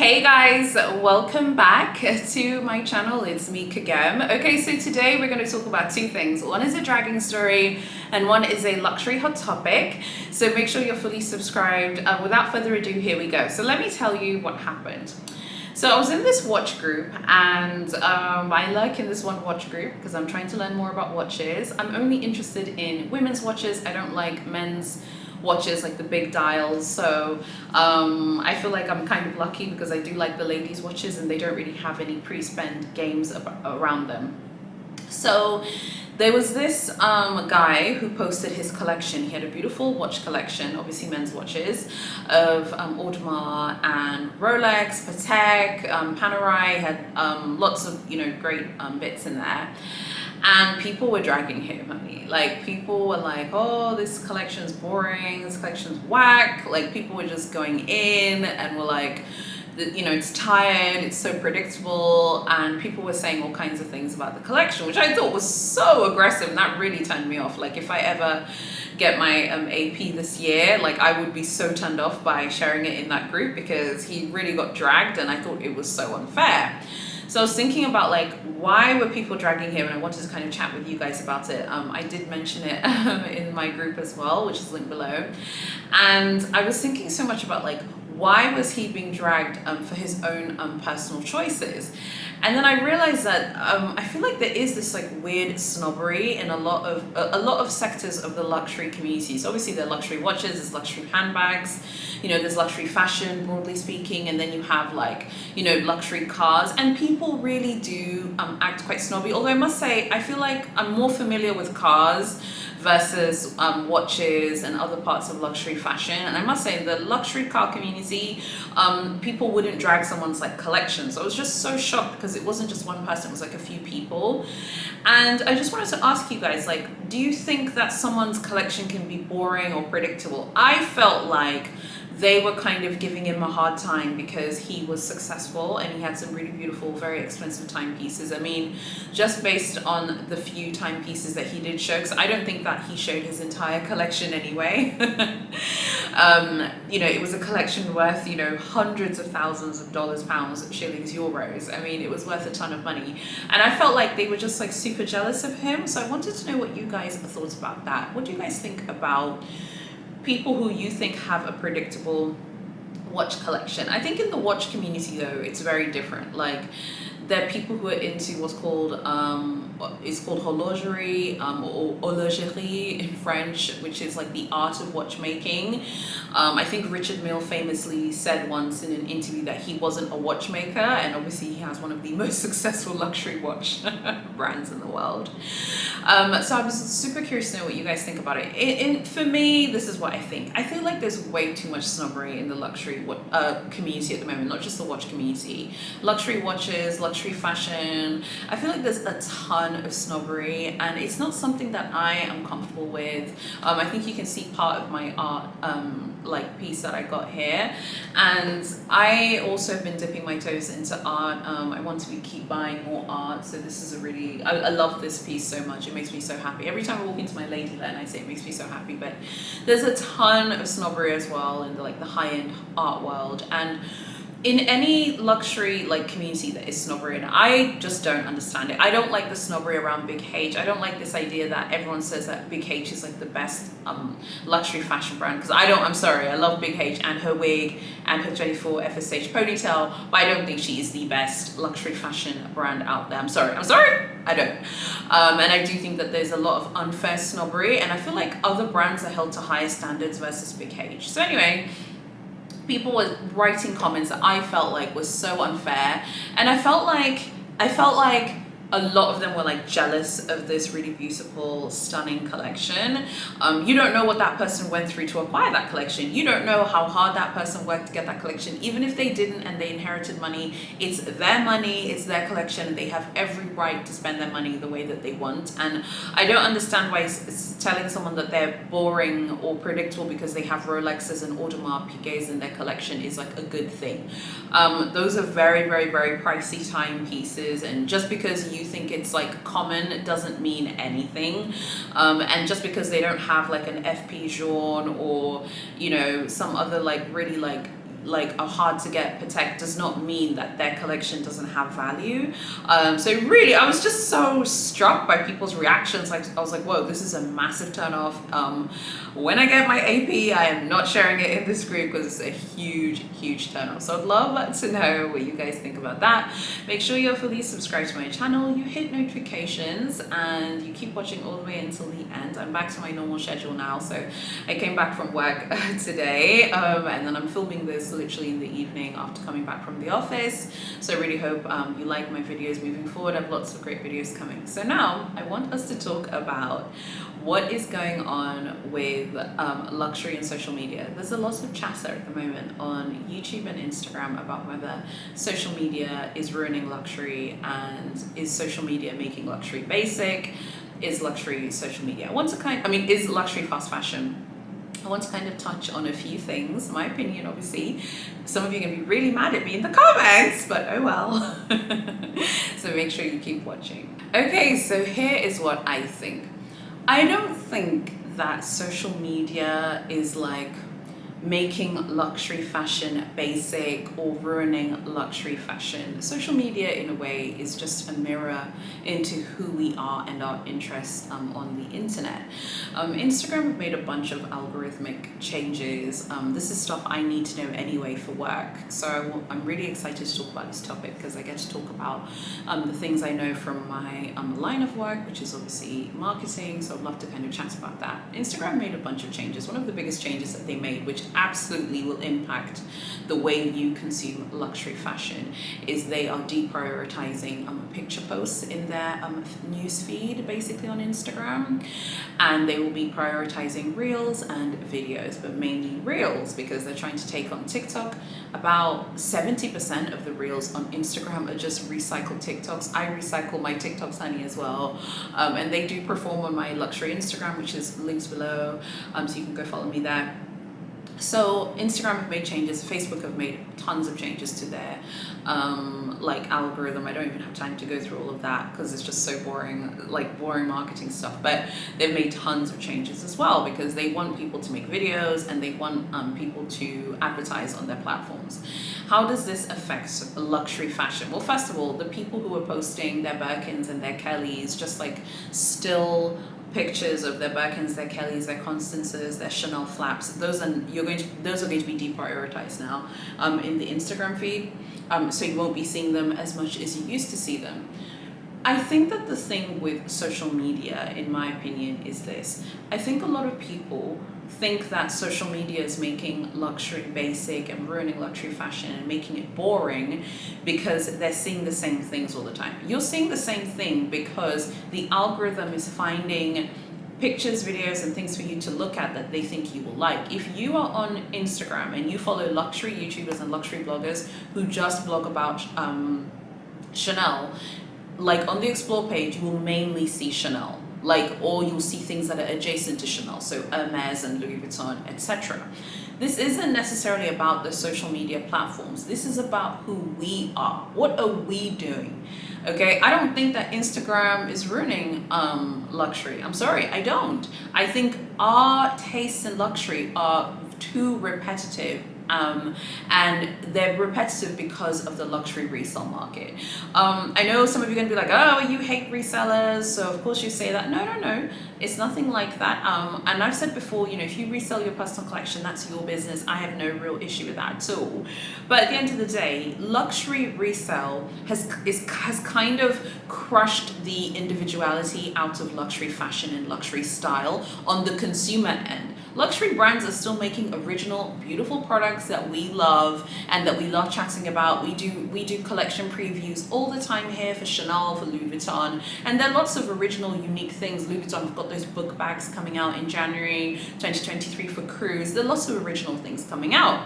Hey guys, welcome back to my channel. It's me Kagem. Okay, so today we're going to talk about two things. One is a dragging story and one is a luxury hot topic. So make sure you're fully subscribed. Without further ado, here we go. So let me tell you what happened. So I was in this watch group and I like in this one watch group because I'm trying to learn more about watches. I'm only interested in women's watches. I don't like men's watches, like the big dials. So I feel like I'm kind of lucky because I do like the ladies' watches and they don't really have any pre-spend games around them. So there was this guy who posted his collection. He had a beautiful watch collection, obviously men's watches, of Audemars and Rolex, Patek, Panerai, had lots of great bits in there. And people were dragging him, honey. Like, people were like, oh, this collection's boring, this collection's whack. Like, people were just going in and were like, it's tired, it's so predictable. And people were saying all kinds of things about the collection, which I thought was so aggressive. And that really turned me off. Like, if I ever get my AP this year, like, I would be so turned off by sharing it in that group because he really got dragged and I thought it was so unfair. So I was thinking about, like, why were people dragging him, and I wanted to kind of chat with you guys about it. I did mention it in my group as well, which is linked below. And I was thinking so much about, like, why was he being dragged for his own personal choices? And then I realized that I feel like there is this like weird snobbery in a lot of sectors of the luxury communities. Obviously, there are luxury watches, there's luxury handbags, there's luxury fashion, broadly speaking, and then you have like luxury cars, and people really do act quite snobby. Although I must say, I feel like I'm more familiar with cars versus watches and other parts of luxury fashion. And I must say, in the luxury car community, people wouldn't drag someone's like collection. So I was just so shocked because it wasn't just one person, it was like a few people. And I just wanted to ask you guys, like, do you think that someone's collection can be boring or predictable? I felt like they were kind of giving him a hard time because he was successful and he had some really beautiful, very expensive timepieces. I mean, just based on the few timepieces that he did show, because I don't think that he showed his entire collection anyway. It was a collection worth, hundreds of thousands of dollars, pounds, shillings, euros. I mean, it was worth a ton of money. And I felt like they were just like super jealous of him. So I wanted to know what you guys thought about that. What do you guys think about people who you think have a predictable watch collection? I think in the watch community though, it's very different. Like, there are people who are into what's called horlogerie or horlogerie in French, which is like the art of watchmaking. I think Richard Mille famously said once in an interview that he wasn't a watchmaker, and obviously he has one of the most successful luxury watch brands in the world. So I was super curious to know what you guys think about it. For me, this is what I think. I feel like there's way too much snobbery in the luxury community at the moment, not just the watch community. Luxury watches, luxury fashion. I feel like there's a ton of snobbery, and it's not something that I am comfortable with. I think you can see part of my art piece that I got here, and I also have been dipping my toes into art. I want to keep buying more art, so this is I love this piece so much. It makes me so happy. Every time I walk into my Lady Land, I say it makes me so happy. But there's a ton of snobbery as well in the high-end art world, and in any luxury community that is snobbery, and I just don't understand it. I don't like the snobbery around Big H. I don't like this idea that everyone says that Big H is like the best luxury fashion brand, because I'm sorry, I love Big H and her wig and her 24 FSH ponytail, but I don't think she is the best luxury fashion brand out there. I'm sorry, I don't. And I do think that there's a lot of unfair snobbery, and I feel like other brands are held to higher standards versus Big H. So anyway, people were writing comments that I felt like was so unfair, and I felt like a lot of them were like jealous of this really beautiful, stunning collection. You don't know what that person went through to acquire that collection. You don't know how hard that person worked to get that collection. Even if they didn't and they inherited money, it's their money, it's their collection, and they have every right to spend their money the way that they want. And I don't understand why it's telling someone that they're boring or predictable because they have Rolexes and Audemars Piguets in their collection is like a good thing. Those are very, very, very pricey timepieces, and just because you think it's like common doesn't mean anything. And just because they don't have like an FP Journe or some other like really like like are hard to get Patek does not mean that their collection doesn't have value. So really, I was just so struck by people's reactions. Like I was like, whoa, this is a massive turn off. When I get my AP, I am not sharing it in this group because it's a huge turn off. So I'd love to know what you guys think about that. Make sure you're fully subscribed to my channel, you hit notifications, and you keep watching all the way until the end. I'm back to my normal schedule now. So I came back from work today, and then I'm filming this literally in the evening after coming back from the office. So I really hope you like my videos moving forward. I have lots of great videos coming. So now I want us to talk about what is going on with luxury and social media. There's a lot of chatter at the moment on YouTube and Instagram about whether social media is ruining luxury, and is social media making luxury basic? Is luxury social media? Is luxury fast fashion? I want to kind of touch on a few things, my opinion obviously. Some of you are going to be really mad at me in the comments, but oh well. So make sure you keep watching. Okay, so here is what I think. I don't think that social media is like making luxury fashion basic or ruining luxury fashion. Social media in a way is just a mirror into who we are and our interests on the internet. Instagram have made a bunch of algorithmic changes. This is stuff I need to know anyway for work. So I'm really excited to talk about this topic because I get to talk about the things I know from my line of work, which is obviously marketing. So I'd love to kind of chat about that. Instagram made a bunch of changes. One of the biggest changes that they made, which absolutely will impact the way you consume luxury fashion, is they are deprioritizing picture posts in their news feed basically on Instagram, and they will be prioritizing reels and videos, but mainly reels because they're trying to take on TikTok. About 70% of the reels on Instagram are just recycled TikToks. I recycle my TikToks, honey, as well, and they do perform on my luxury Instagram, which is linked below, so you can go follow me there. So Instagram have made changes, Facebook have made tons of changes to their algorithm. I don't even have time to go through all of that because it's just so boring, like boring marketing stuff. But they've made tons of changes as well because they want people to make videos and they want people to advertise on their platforms. How does this affect luxury fashion? Well, first of all, the people who are posting their Birkins and their Kellys, just like still pictures of their Birkins, their Kellys, their Constances, their Chanel flaps, those are going to be deprioritized now in the Instagram feed. So you won't be seeing them as much as you used to see them. I think that the thing with social media, in my opinion, is this. I think a lot of people think that social media is making luxury basic and ruining luxury fashion and making it boring because they're seeing the same things all the time. You're seeing the same thing because the algorithm is finding pictures, videos, and things for you to look at that they think you will like. If you are on Instagram and you follow luxury YouTubers and luxury bloggers who just blog about Chanel, like on the explore page, you will mainly see Chanel, or you'll see things that are adjacent to Chanel, so Hermes and Louis Vuitton, etc. This isn't necessarily about the social media platforms. This is about who we are. What are we doing? Okay, I don't think that Instagram is ruining luxury. I'm sorry, I don't. I think our tastes in luxury are too repetitive. And they're repetitive because of the luxury resale market. I know some of you are going to be like, oh, you hate resellers, so of course you say that. No, it's nothing like that. And I've said before, if you resell your personal collection, that's your business. I have no real issue with that at all. But at the end of the day, luxury resale has kind of crushed the individuality out of luxury fashion and luxury style on the consumer end. Luxury brands are still making original, beautiful products that we love and that we love chatting about. We do collection previews all the time here for Chanel, for Louis Vuitton, and there are lots of original, unique things. Louis Vuitton have got those book bags coming out in January 2023 for cruise. There are lots of original things coming out.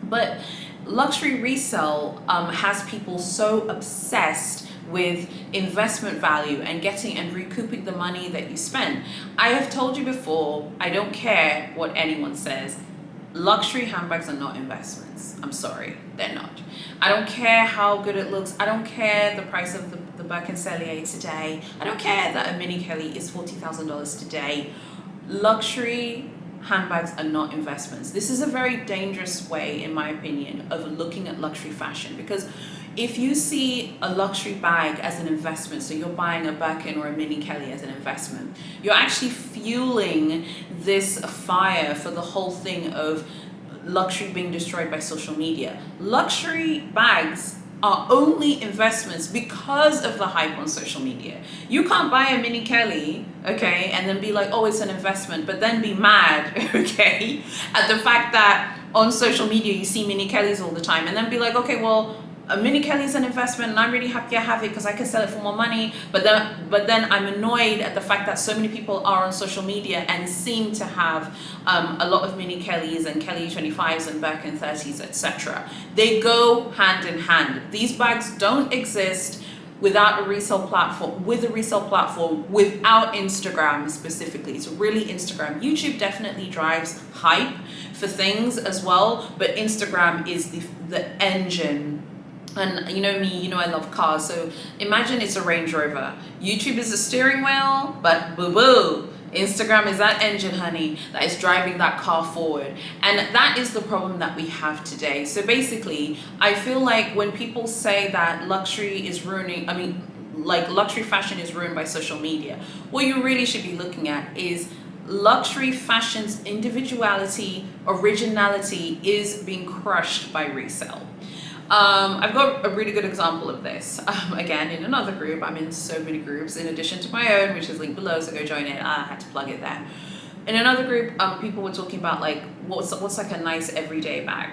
But luxury resale has people so obsessed with investment value and getting and recouping the money that you spend. I have told you before, I don't care what anyone says, luxury handbags are not investments. I'm sorry, they're not. I don't care how good it looks. I don't care the price of the Birkin Cellier today. I don't care that a mini Kelly is $40,000 today. Luxury handbags are not investments. This is a very dangerous way, in my opinion, of looking at luxury fashion, because if you see a luxury bag as an investment, so you're buying a Birkin or a Mini Kelly as an investment, you're actually fueling this fire for the whole thing of luxury being destroyed by social media. Luxury bags are only investments because of the hype on social media. You can't buy a Mini Kelly, okay, and then be like, oh, it's an investment, but then be mad, okay, at the fact that on social media you see Mini Kellys all the time, and then be like, okay, well, a Mini Kelly is an investment and I'm really happy I have it because I can sell it for more money, but then I'm annoyed at the fact that so many people are on social media and seem to have a lot of Mini Kellys and Kelly 25s and Birkin 30s, etc. They go hand in hand. These bags don't exist without a resale platform, without Instagram specifically. It's really Instagram. YouTube definitely drives hype for things as well, but Instagram is the engine. And you know me, you know I love cars, so imagine it's a Range Rover. YouTube is the steering wheel, but boo-boo. Instagram is that engine, honey, that is driving that car forward. And that is the problem that we have today. So basically, I feel like when people say that luxury fashion is ruined by social media, what you really should be looking at is luxury fashion's individuality, originality is being crushed by resale. I've got a really good example of this. Again, in another group. I'm in so many groups in addition to my own, which is linked below, so go join it. I had to plug it there. In another group, people were talking about like what's like a nice everyday bag.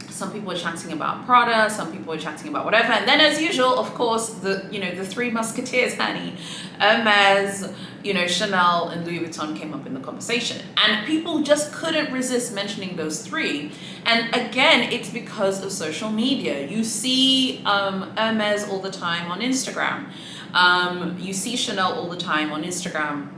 Some people were chatting about Prada, some people were chatting about whatever, and then as usual, of course, the three musketeers, honey, Hermes, Chanel and Louis Vuitton came up in the conversation, and people just couldn't resist mentioning those three. And again, it's because of social media. You see Hermes all the time on Instagram, you see Chanel all the time on Instagram,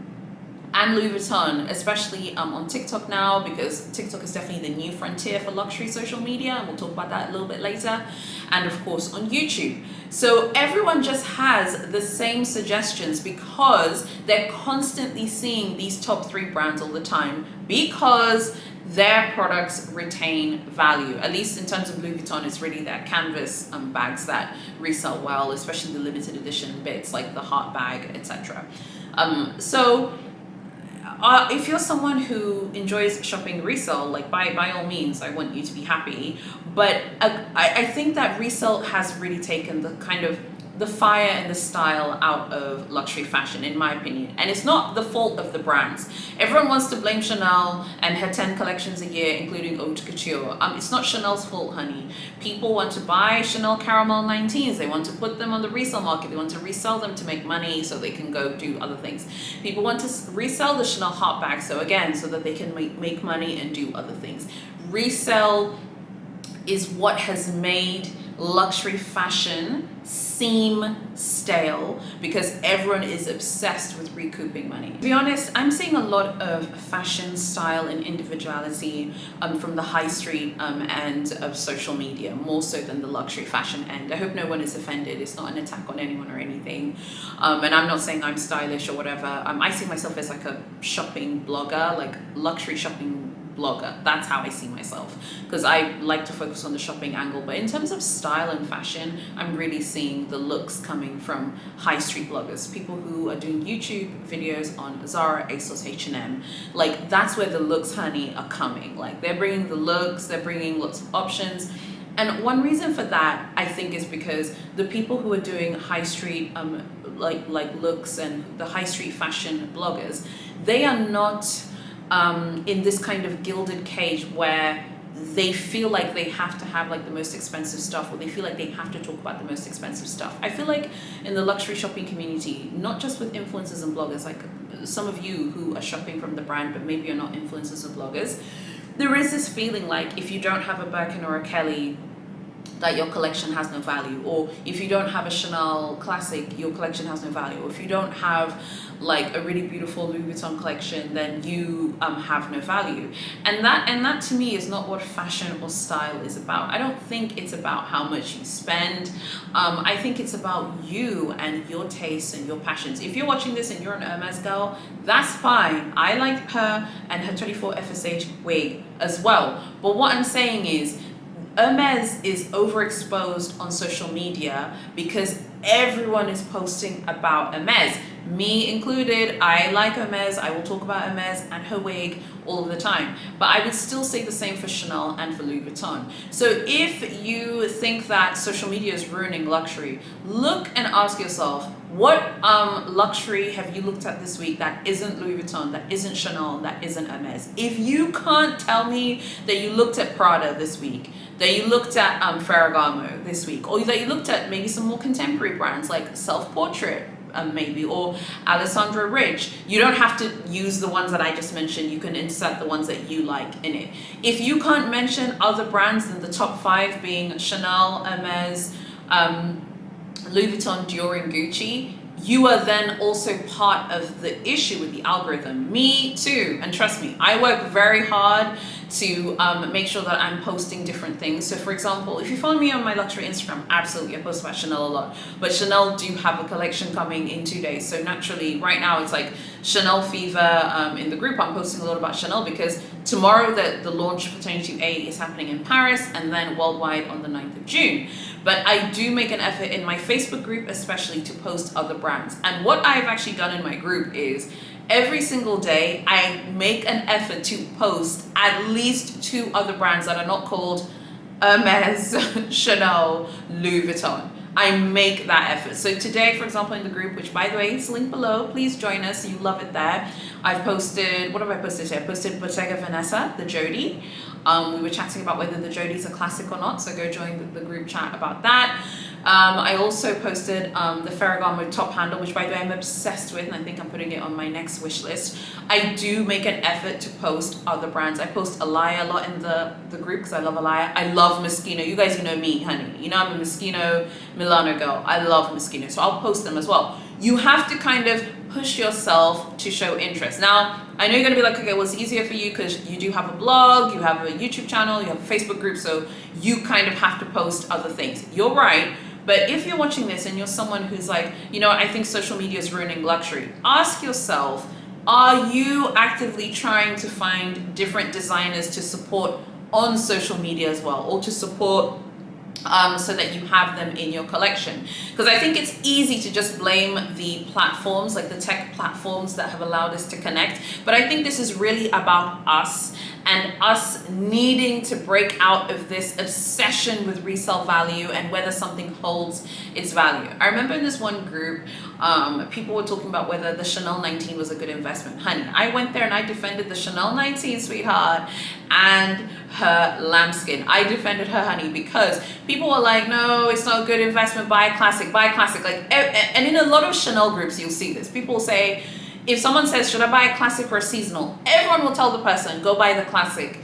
and Louis Vuitton, especially on TikTok now, because TikTok is definitely the new frontier for luxury social media, and we'll talk about that a little bit later, and of course on YouTube. So everyone just has the same suggestions because they're constantly seeing these top three brands all the time, because their products retain value. At least in terms of Louis Vuitton, it's really their canvas bags that resell well, especially the limited edition bits like the heart bag, etc. If you're someone who enjoys shopping resale, like by all means, I want you to be happy. But I think that resale has really taken the kind of the fire and the style out of luxury fashion, in my opinion. And it's not the fault of the brands. Everyone wants to blame Chanel and her 10 collections a year, including haute couture. It's not Chanel's fault, honey. People want to buy Chanel Caramel 19s. They want to put them on the resale market. They want to resell them to make money so they can go do other things. People want to resell the Chanel heart bag, so that they can make money and do other things. Resale is what has made luxury fashion seem stale, because everyone is obsessed with recouping money. To be honest, I'm seeing a lot of fashion, style, and individuality from the high street end of social media, more so than the luxury fashion end. I hope no one is offended. It's not an attack on anyone or anything. And I'm not saying I'm stylish or whatever. I see myself as like a shopping blogger, like luxury shopping blogger. That's how I see myself, because I like to focus on the shopping angle. But in terms of style and fashion, I'm really seeing the looks coming from high street bloggers, people who are doing YouTube videos on Zara, ASOS, H&M. Like, that's where the looks, honey, are coming. Like, they're bringing the looks, they're bringing lots of options. And one reason for that, I think, is because the people who are doing high street like looks and the high street fashion bloggers, they are not in this kind of gilded cage where they feel like they have to have like the most expensive stuff, or they feel like they have to talk about the most expensive stuff. I feel like in the luxury shopping community, not just with influencers and bloggers, like some of you who are shopping from the brand but maybe you're not influencers or bloggers, there is this feeling like if you don't have a Birkin or a Kelly, that your collection has no value, or if you don't have a Chanel classic, your collection has no value, or if you don't have like a really beautiful Louis Vuitton collection, then you have no value. And that to me is not what fashion or style is about. I don't think it's about how much you spend. I think it's about you and your tastes and your passions. If you're watching this and you're an Hermes girl, that's fine. I like her and her 24 FSH wig as well. But what I'm saying is, Hermes is overexposed on social media because everyone is posting about Hermes, me included. I like Hermes, I will talk about Hermes and her wig all of the time, but I would still say the same for Chanel and for Louis Vuitton. So if you think that social media is ruining luxury, look and ask yourself, what luxury have you looked at this week that isn't Louis Vuitton, that isn't Chanel, that isn't Hermes? If you can't tell me that you looked at Prada this week, that you looked at Ferragamo this week, or that you looked at maybe some more contemporary brands like Self Portrait, maybe, or Alessandra Rich. You don't have to use the ones that I just mentioned. You can insert the ones that you like in it. If you can't mention other brands than the top 5 being Chanel, Hermes, Louis Vuitton, Dior, and Gucci, you are then also part of the issue with the algorithm. Me too, and trust me, I work very hard to make sure that I'm posting different things. So for example, if you follow me on my luxury Instagram, absolutely, I post about Chanel a lot, but Chanel do have a collection coming in 2 days. So naturally, right now it's like Chanel fever in the group. I'm posting a lot about Chanel because tomorrow the launch for 22A is happening in Paris and then worldwide on the 9th of June. But I do make an effort in my Facebook group, especially, to post other brands. And what I've actually done in my group is every single day, I make an effort to post at least 2 other brands that are not called Hermes, Chanel, Louis Vuitton. I make that effort. So today, for example, in the group, which by the way, it's linked below, please join us, you love it there. I've posted, what have I posted today? I posted Bottega Veneta, the Jodie. We were chatting about whether the Jodie's a classic or not, so go join the group chat about that. I also posted the Ferragamo top handle, which by the way I'm obsessed with, and I think I'm putting it on my next wish list. I do make an effort to post other brands. I post Alaya a lot in the group because I love Alaya. I love Moschino. You guys, you know me, honey. You know I'm a Moschino Milano girl. I love Moschino, so I'll post them as well. You have to kind of push yourself to show interest. Now, I know you're gonna be like, okay, well, it's easier for you because you do have a blog, you have a YouTube channel, you have a Facebook group, so you kind of have to post other things. You're right. But if you're watching this and you're someone who's like, you know, I think social media is ruining luxury, ask yourself, are you actively trying to find different designers to support on social media as well, or to support so that you have them in your collection? Because I think it's easy to just blame the platforms, like the tech platforms that have allowed us to connect. But I think this is really about us and us needing to break out of this obsession with resale value and whether something holds its value. I remember in this one group, people were talking about whether the Chanel 19 was a good investment. Honey, I went there and I defended the Chanel 19, sweetheart, and her lambskin. I defended her, honey, because people were like, no, it's not a good investment, buy a classic, buy a classic. Like, and in a lot of Chanel groups, you'll see this. People say, if someone says, should I buy a classic or a seasonal? Everyone will tell the person, go buy the classic.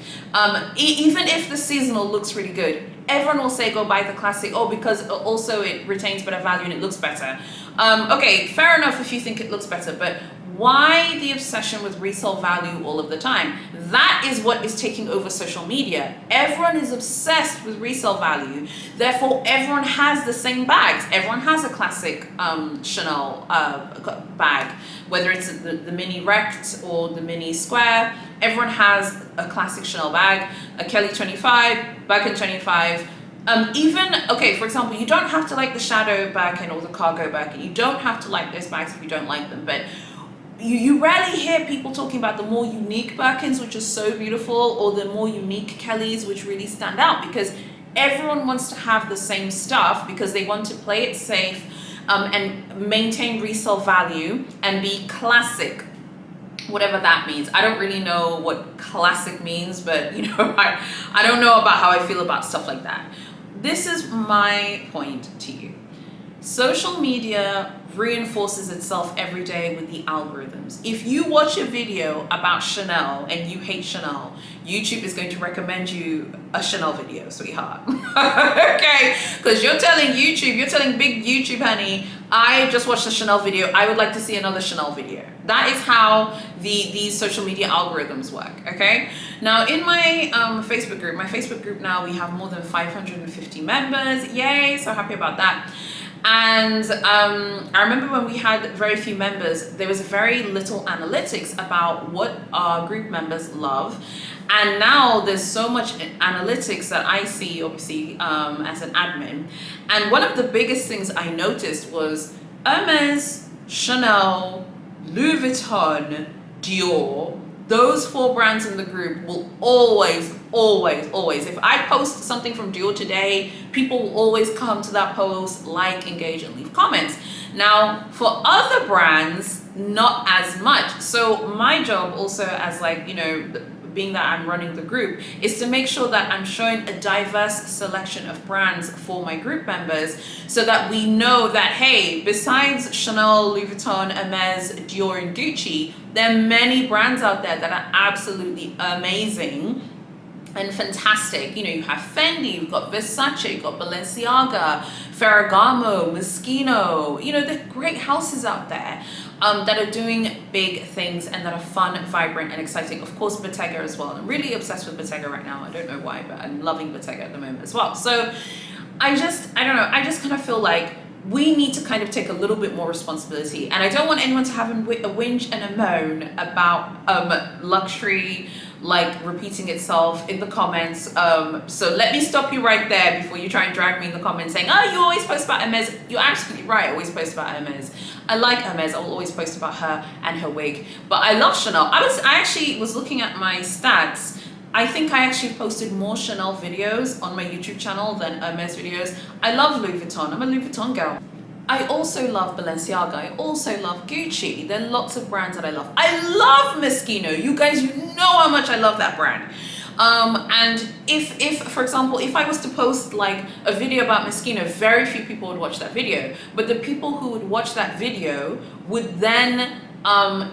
Even if the seasonal looks really good, everyone will say, go buy the classic. Oh, because also it retains better value and it looks better. Okay, fair enough if you think it looks better, but why the obsession with resale value all of the time? That is what is taking over social media. Everyone is obsessed with resale value. Therefore, everyone has the same bags. Everyone has a classic Chanel bag, whether it's the mini rect or the mini square. Everyone has a classic Chanel bag, a Kelly 25, Birkin 25. Even, okay, for example, you don't have to like the shadow Birkin or the cargo Birkin. You don't have to like those bags if you don't like them, but you rarely hear people talking about the more unique Birkins, which are so beautiful, or the more unique Kellys, which really stand out, because everyone wants to have the same stuff because they want to play it safe and maintain resale value and be classic, whatever that means. I don't really know what classic means, but you know, I don't know about how I feel about stuff like that. This is my point to you. Social media reinforces itself every day with the algorithms. If you watch a video about Chanel and you hate Chanel, YouTube is going to recommend you a Chanel video, sweetheart. Okay, because you're telling YouTube, you're telling big YouTube, honey, I just watched a Chanel video, I would like to see another Chanel video. That is how these social media algorithms work, okay? Now in my Facebook group now, we have more than 550 members. Yay, so happy about that. And I remember when we had very few members, there was very little analytics about what our group members love. And now there's so much analytics that I see, obviously, as an admin. And one of the biggest things I noticed was Hermes, Chanel, Louis Vuitton, Dior. Those 4 brands in the group will always, if I post something from Dior today, people will always come to that post, like, engage, and leave comments. Now, for other brands, not as much. So my job also as, like, you know, being that I'm running the group, is to make sure that I'm showing a diverse selection of brands for my group members, so that we know that, hey, besides Chanel, Louis Vuitton, Hermes, Dior, and Gucci, there are many brands out there that are absolutely amazing and fantastic. You know, you have Fendi, you've got Versace, you've got Balenciaga, Ferragamo, Moschino. You know, there are great houses out there that are doing big things and that are fun, vibrant, and exciting. Of course, Bottega as well. I'm really obsessed with Bottega right now. I don't know why, but I'm loving Bottega at the moment as well. So I don't know, I just kind of feel like we need to kind of take a little bit more responsibility. And I don't want anyone to have a whinge and a moan about luxury, like, repeating itself in the comments. So let me stop you right there before you try and drag me in the comments saying, oh, you always post about Hermes. You're absolutely right, I always post about Hermes. I like Hermes, I will always post about her and her wig. But I love Chanel. I actually was looking at my stats. I think I actually posted more Chanel videos on my YouTube channel than Hermes videos. I love Louis Vuitton, I'm a Louis Vuitton girl. I also love Balenciaga, I also love Gucci. There are lots of brands that I love. I love Moschino, you guys, you know how much I love that brand. And if, for example, if I was to post like a video about Moschino, very few people would watch that video. But the people who would watch that video would then,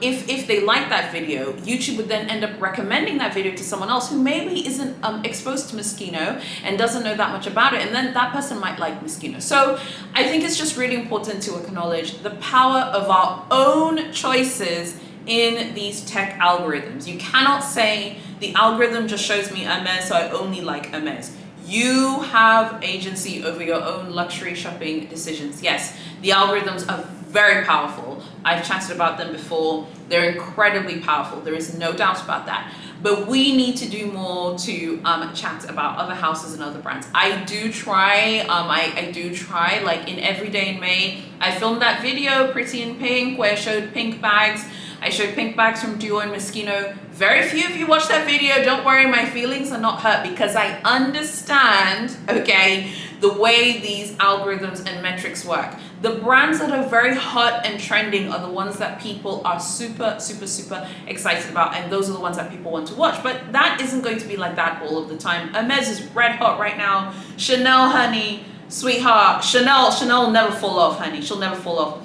if they like that video, YouTube would then end up recommending that video to someone else who maybe isn't exposed to Moschino and doesn't know that much about it, and then that person might like Moschino. So I think it's just really important to acknowledge the power of our own choices in these tech algorithms. You cannot say the algorithm just shows me Hermes, so I only like Hermes. You have agency over your own luxury shopping decisions. Yes, the algorithms are very powerful. I've chatted about them before. They're incredibly powerful. There is no doubt about that. But we need to do more to chat about other houses and other brands. I do try, I do try, like in Every Day in May, I filmed that video, Pretty in Pink, where I showed pink bags. I showed pink bags from Dior and Moschino. Very few of you watched that video. Don't worry, my feelings are not hurt because I understand, okay, the way these algorithms and metrics work. The brands that are very hot and trending are the ones that people are super, super, super excited about, and those are the ones that people want to watch. But that isn't going to be like that all of the time. Hermes is red hot right now. Chanel, honey, sweetheart. Chanel will never fall off, honey. She'll never fall off.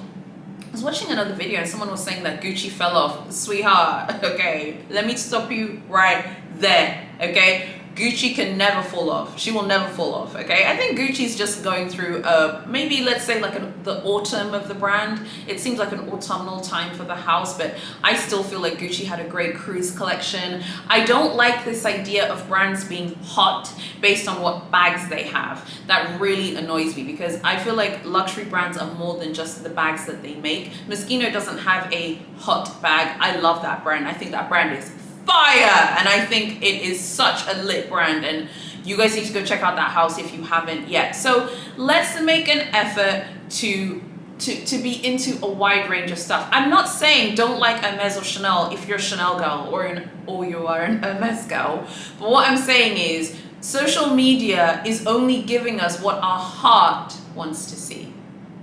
I was watching another video and someone was saying that Gucci fell off. Sweetheart, okay, let me stop you right there, okay? Gucci can never fall off. She will never fall off, okay? I think Gucci's just going through maybe, let's say, like the autumn of the brand. It seems like an autumnal time for the house, but I still feel like Gucci had a great cruise collection. I don't like this idea of brands being hot based on what bags they have. That really annoys me because I feel like luxury brands are more than just the bags that they make. Moschino doesn't have a hot bag. I love that brand. I think that brand is fire, and I think it is such a lit brand, and you guys need to go check out that house if you haven't yet. So let's make an effort to be into a wide range of stuff. I'm not saying don't like Hermes or Chanel if you're a Chanel girl or you are an Hermes girl, but what I'm saying is social media is only giving us what our heart wants to see.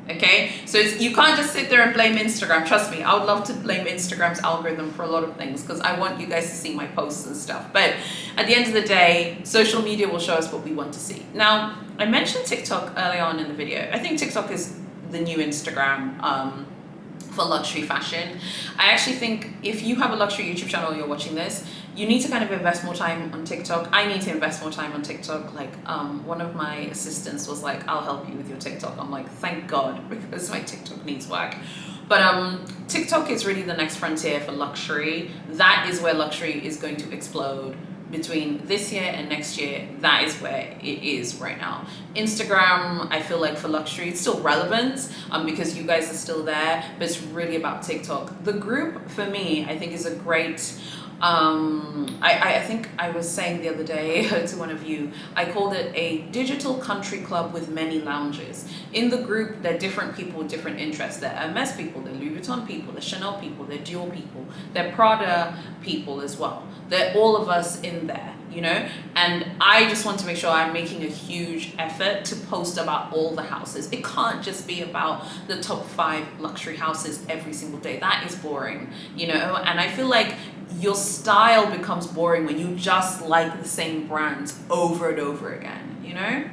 Okay, so you can't just sit there and blame Instagram. Trust me, I would love to blame Instagram's algorithm for a lot of things because I want you guys to see my posts and stuff. But at the end of the day, social media will show us what we want to see. Now, I mentioned TikTok early on in the video. I think TikTok is the new Instagram for luxury fashion. I actually think if you have a luxury YouTube channel and you're watching this, you need to kind of invest more time on TikTok. I need to invest more time on TikTok. Like one of my assistants was like, I'll help you with your TikTok. I'm like, thank God, because my TikTok needs work. But TikTok is really the next frontier for luxury. That is where luxury is going to explode between this year and next year. That is where it is right now. Instagram, I feel like for luxury, it's still relevant because you guys are still there, but it's really about TikTok. The group for me, I think, is a great I think I was saying the other day to one of you, I called it a digital country club with many lounges. In the group, there are different people with different interests. There are Hermes people, there are Louis Vuitton people, there are Chanel people, there are Dior people, there are Prada people as well. They're all of us in there, you know? And I just want to make sure I'm making a huge effort to post about all the houses. It can't just be about the top 5 luxury houses every single day. That is boring, you know? And I feel like your style becomes boring when you just like the same brands over and over again, you know?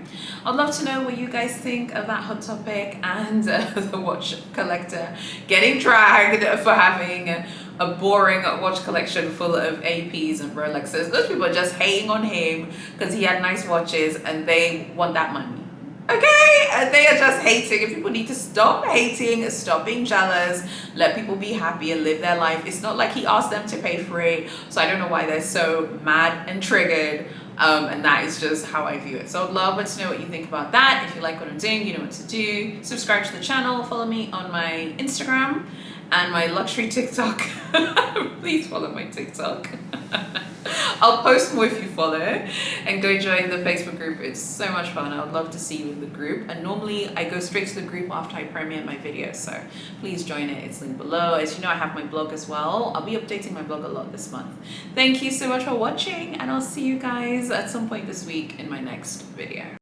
I'd love to know what you guys think of that hot topic and the watch collector getting dragged for having a boring watch collection full of APs and Rolexes. Those people are just hating on him because he had nice watches and they want that money. Okay, and they are just hating, and people need to stop hating, stop being jealous, let people be happy and live their life. It's not like he asked them to pay for it, so I don't know why they're so mad and triggered, and that is just how I view it. So I'd love to know what you think about that. If you like what I'm doing, you know what to do. Subscribe to the channel, follow me on my Instagram and my luxury TikTok. Please follow my TikTok. I'll post more if you follow, and go join the Facebook group. It's so much fun. I would love to see you in the group, and normally I go straight to the group after I premiere my video, so please join it. It's linked below. As you know, I have my blog as well. I'll be updating my blog a lot this month. Thank you so much for watching, and I'll see you guys at some point this week in my next video.